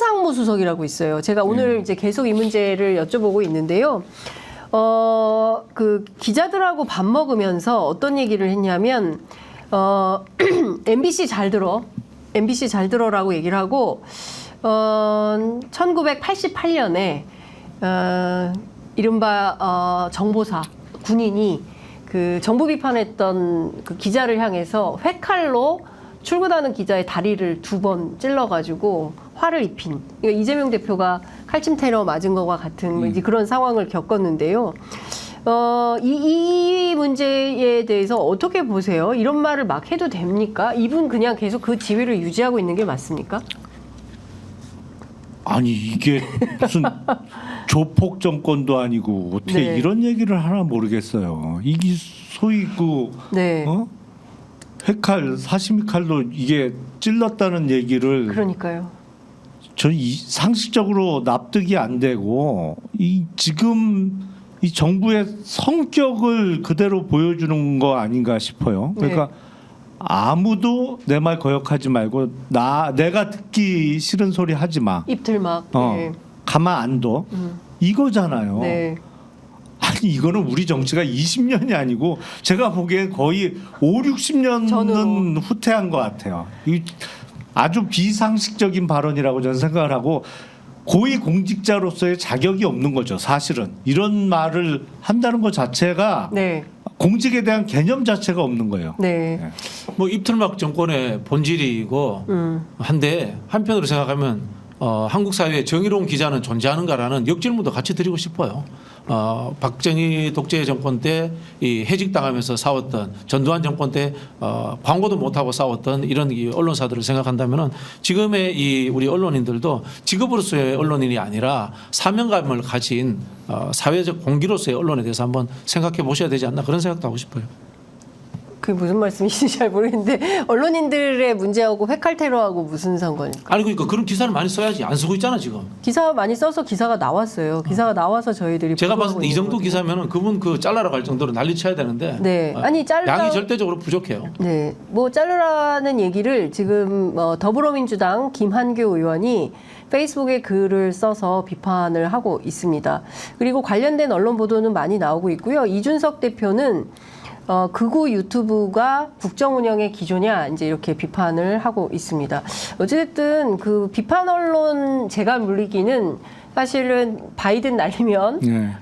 서상무 수석이라고 있어요. 제가 오늘 이제 계속 이 문제를 여쭤보고 있는데요. 그 기자들하고 밥 먹으면서 어떤 얘기를 했냐면, MBC 잘 들어. MBC 잘 들어라고 얘기를 하고, 1988년에, 이른바, 정보사, 군인이 그 정부 비판했던 그 기자를 향해서 회칼로 출근하는 기자의 다리를 2번 찔러가지고 화를 입힌. 그러니까 이재명 대표가 칼침 테러 맞은 것과 같은 이제 그런 상황을 겪었는데요. 이 문제에 대해서 어떻게 보세요? 이런 말을 막 해도 됩니까? 이분 그냥 계속 그 지위를 유지하고 있는 게 맞습니까? 아니 이게 무슨 조폭 정권도 아니고 어떻게 네. 이런 얘기를 하나 모르겠어요. 이게 소위 그 네. 회칼 사시미 칼로 이게 찔렀다는 얘기를 그러니까요. 저는 상식적으로 납득이 안 되고 이 지금 이 정부의 성격을 그대로 보여주는 거 아닌가 싶어요. 그러니까 아무도 내 말 거역하지 말고 내가 듣기 싫은 소리 하지 마. 입틀막. 네. 가만 안 둬. 이거잖아요. 네. 아니 이거는 우리 정치가 20년이 아니고 제가 보기엔 거의 5, 60년은 전후로. 후퇴한 것 같아요. 이 아주 비상식적인 발언이라고 저는 생각을 하고 고위 공직자로서의 자격이 없는 거죠. 사실은 이런 말을 한다는 것 자체가 네. 공직에 대한 개념 자체가 없는 거예요. 네. 뭐 입틀막 정권의 본질이고 한데 한편으로 생각하면 한국 사회에 정의로운 기자는 존재하는가라는 역질문도 같이 드리고 싶어요. 박정희 독재 정권 때 이 해직당하면서 싸웠던 전두환 정권 때 광고도 못하고 싸웠던 이런 이 언론사들을 생각한다면은 지금의 이 우리 언론인들도 직업으로서의 언론인이 아니라 사명감을 가진 사회적 공기로서의 언론에 대해서 한번 생각해 보셔야 되지 않나 그런 생각도 하고 싶어요. 그게 무슨 말씀이신지 잘 모르겠는데 언론인들의 문제하고 회칼 테러하고 무슨 상관일까? 아니 그러니까 그런 기사를 많이 써야지 안 쓰고 있잖아 지금. 기사 많이 써서 기사가 나왔어요. 기사가 나와서 저희들이 제가 보도하고 봤을 때 이 있는 정도 거죠. 기사면은 그분 그 잘라라 갈 정도로 난리 쳐야 되는데. 네. 아니 양이 절대적으로 부족해요. 네, 뭐 자르라는 얘기를 지금 더불어민주당 김한규 의원이 페이스북에 글을 써서 비판을 하고 있습니다. 그리고 관련된 언론 보도는 많이 나오고 있고요. 이준석 대표는 극우 유튜브가 국정 운영의 기조냐 이제 이렇게 비판을 하고 있습니다. 어쨌든 그 비판 언론 제가 물리기는 사실은 바이든 날리면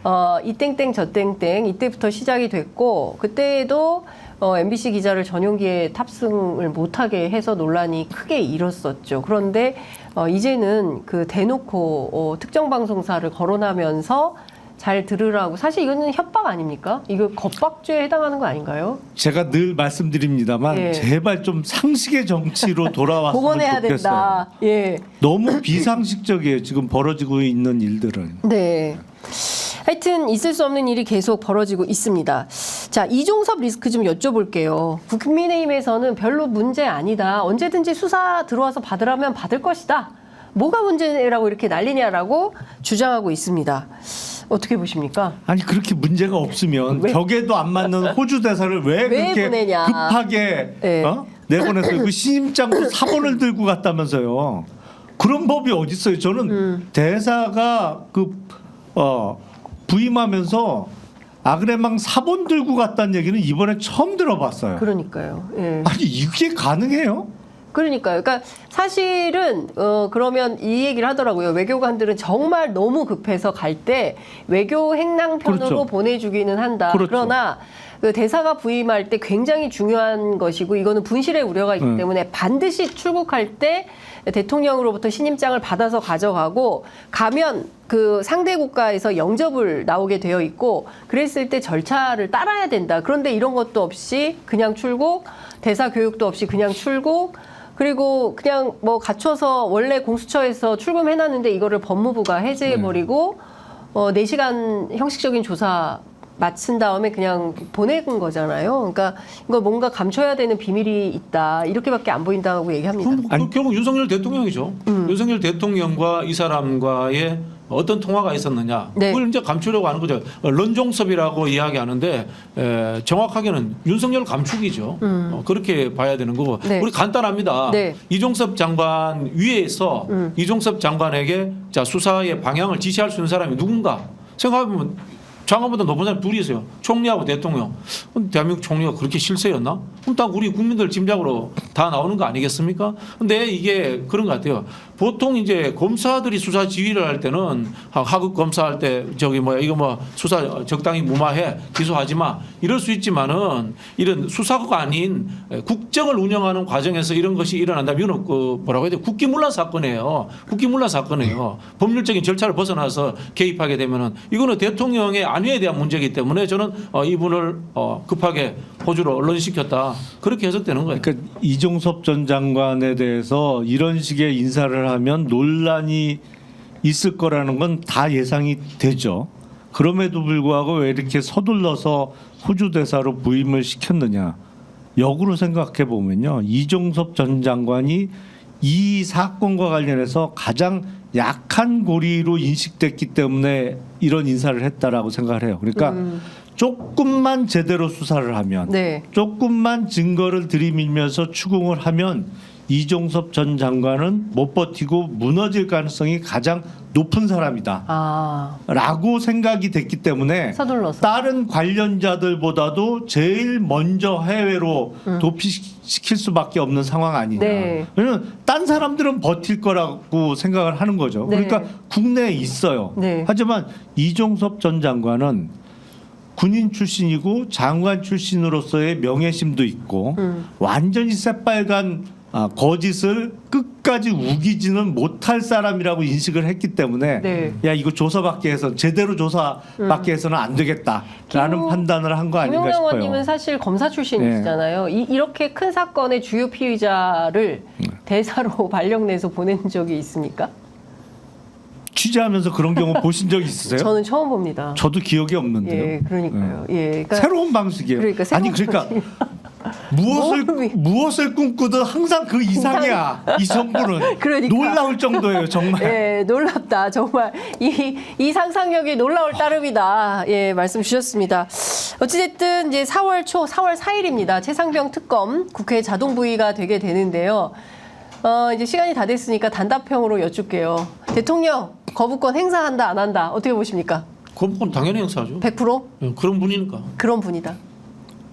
이 땡땡 저 땡땡 이때부터 시작이 됐고 그때에도 MBC 기자를 전용기에 탑승을 못하게 해서 논란이 크게 일었었죠. 그런데 이제는 그 대놓고 특정 방송사를 거론하면서 잘 들으라고 사실 이거는 협박 아닙니까? 이거 겁박죄에 해당하는 거 아닌가요? 제가 늘 말씀드립니다만 예. 제발 좀 상식의 정치로 돌아왔으면 복원해야 좋겠어요. 된다. 예. 너무 비상식적이에요. 지금 벌어지고 있는 일들은. 네. 하여튼 있을 수 없는 일이 계속 벌어지고 있습니다. 자, 이종섭 리스크 좀 여쭤볼게요. 국민의힘에서는 별로 문제 아니다. 언제든지 수사 들어와서 받으라면 받을 것이다. 뭐가 문제라고 이렇게 난리냐라고 주장하고 있습니다. 어떻게 보십니까? 아니 그렇게 문제가 없으면 왜? 벽에도 안 맞는 호주 대사를 왜 그렇게 보내냐. 급하게 네. 내보냈어요. 그 신임장도 사본을 들고 갔다면서요. 그런 법이 어디 있어요? 저는 대사가 부임하면서 아그레망 사본 들고 갔다는 얘기는 이번에 처음 들어봤어요. 그러니까요. 예. 아니 이게 가능해요? 그러니까요. 그러니까 사실은 그러면 이 얘기를 하더라고요. 외교관들은 정말 너무 급해서 갈 때 외교 행랑편으로 그렇죠. 보내주기는 한다. 그렇죠. 그러나 그 대사가 부임할 때 굉장히 중요한 것이고 이거는 분실의 우려가 있기 때문에 반드시 출국할 때 대통령으로부터 신임장을 받아서 가져가고 가면 그 상대 국가에서 영접을 나오게 되어 있고 그랬을 때 절차를 따라야 된다. 그런데 이런 것도 없이 그냥 출국, 대사 교육도 없이 그냥 출국, 그리고 그냥 뭐 갖춰서 원래 공수처에서 출금해놨는데 이거를 법무부가 해제해버리고 4시간 형식적인 조사 마친 다음에 그냥 보낸 거잖아요. 그러니까 이거 뭔가 감춰야 되는 비밀이 있다. 이렇게밖에 안 보인다고 얘기합니다. 결국 윤석열 대통령이죠. 윤석열 대통령과 이 사람과의 어떤 통화가 있었느냐 네. 그걸 이제 감추려고 하는 거죠. 런종섭이라고 이야기하는데 정확하게는 윤석열 감축이죠. 그렇게 봐야 되는 거고 네. 우리 간단합니다. 네. 이종섭 장관 위에서 이종섭 장관에게 자 수사의 방향을 지시할 수 있는 사람이 누군가 생각해보면 장관보다 높은 사람이 둘이 있어요. 총리하고 대통령. 그럼 대한민국 총리가 그렇게 실세였나? 그럼 딱 우리 국민들 짐작으로 다 나오는 거 아니겠습니까? 근데 이게 그런 것 같아요. 보통 이제 검사들이 수사 지휘를 할 때는 하급 검사할 때 저기 뭐야 이거 뭐 수사 적당히 무마해 기소하지 마 이럴 수 있지만은 이런 수사가 아닌 국정을 운영하는 과정에서 이런 것이 일어난다면 이건 그 뭐라고 해야 돼? 국기문란 사건이에요. 국기문란 사건이에요. 법률적인 절차를 벗어나서 개입하게 되면은 이거는 대통령의 안위에 대한 문제이기 때문에 저는 이분을 급하게 호주로 언론시켰다 그렇게 해석되는 거예요. 그러니까 이종섭 전 장관에 대해서 이런 식의 인사를 하면 논란이 있을 거라는 건 다 예상이 되죠. 그럼에도 불구하고 왜 이렇게 서둘러서 호주 대사로 부임을 시켰느냐. 역으로 생각해 보면요. 이종섭 전 장관이 이 사건과 관련해서 가장 약한 고리로 인식됐기 때문에 이런 인사를 했다라고 생각을 해요. 그러니까 조금만 제대로 수사를 하면 네. 조금만 증거를 들이밀면서 추궁을 하면 이종섭 전 장관은 못 버티고 무너질 가능성이 가장 높은 사람이다. 아, 라고 생각이 됐기 때문에 서둘러서. 다른 관련자들보다도 제일 먼저 해외로 도피시킬 수밖에 없는 상황 아니냐. 네. 왜냐하면 딴 사람들은 버틸 거라고 생각을 하는 거죠. 네. 그러니까 국내에 있어요. 네. 하지만 이종섭 전 장관은 군인 출신이고 장관 출신으로서의 명예심도 있고 완전히 새빨간 거짓을 끝까지 우기지는 못할 사람이라고 인식을 했기 때문에 네. 야 이거 조사받기 해서 제대로 조사받기 해서는 안 되겠다라는 김용- 판단을 한 거 아닌가 김용남 싶어요. 의원님은 사실 검사 출신이시잖아요. 이렇게 큰 사건의 주요 피의자를 대사로 발령내서 보낸 적이 있습니까? 취재하면서 그런 경우 보신 적 있으세요? 저는 처음 봅니다. 저도 기억이 없는데요. 예, 그러니까요. 예, 그러니까 새로운 방식이에요. 그러니까 새로운 그러니까 뭘 무엇을 꿈꾸든 항상 그 이상이야. 이 정부는 그러니까. 놀라울 정도예요, 정말. 예, 놀랍다. 정말 이 상상력이 놀라울 따름이다. 예, 말씀 주셨습니다. 어찌됐든 이제 4월 4일입니다. 최상병 특검 국회 자동 부의가 되게 되는데요. 이제 시간이 다 됐으니까 단답형으로 여쭙게요. 대통령 거부권 행사한다 안 한다 어떻게 보십니까? 그건 당연히 행사하죠. 100% 예, 그런 분이니까. 그런 분이다.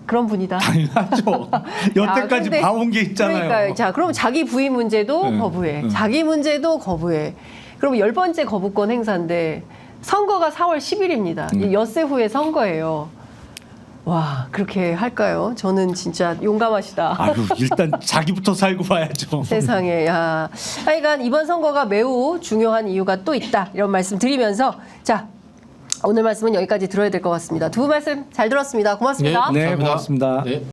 그런 분이다. 당연하죠. 여태까지 근데 봐온 게 있잖아요. 그러니까요. 자, 그럼 자기 부인 문제도 네. 거부해. 자기 문제도 거부해. 그럼 10번째 거부권 행사인데 선거가 4월 10일입니다. 엿새 후에 선거예요. 와, 그렇게 할까요? 저는 진짜 용감하시다. 아유, 일단 자기부터 살고 봐야죠. 세상에. 야. 하여간 이번 선거가 매우 중요한 이유가 또 있다. 이런 말씀 드리면서 자, 오늘 말씀은 여기까지 들어야 될 것 같습니다. 두 분 말씀 잘 들었습니다. 고맙습니다. 네, 감사합니다. 고맙습니다. 네.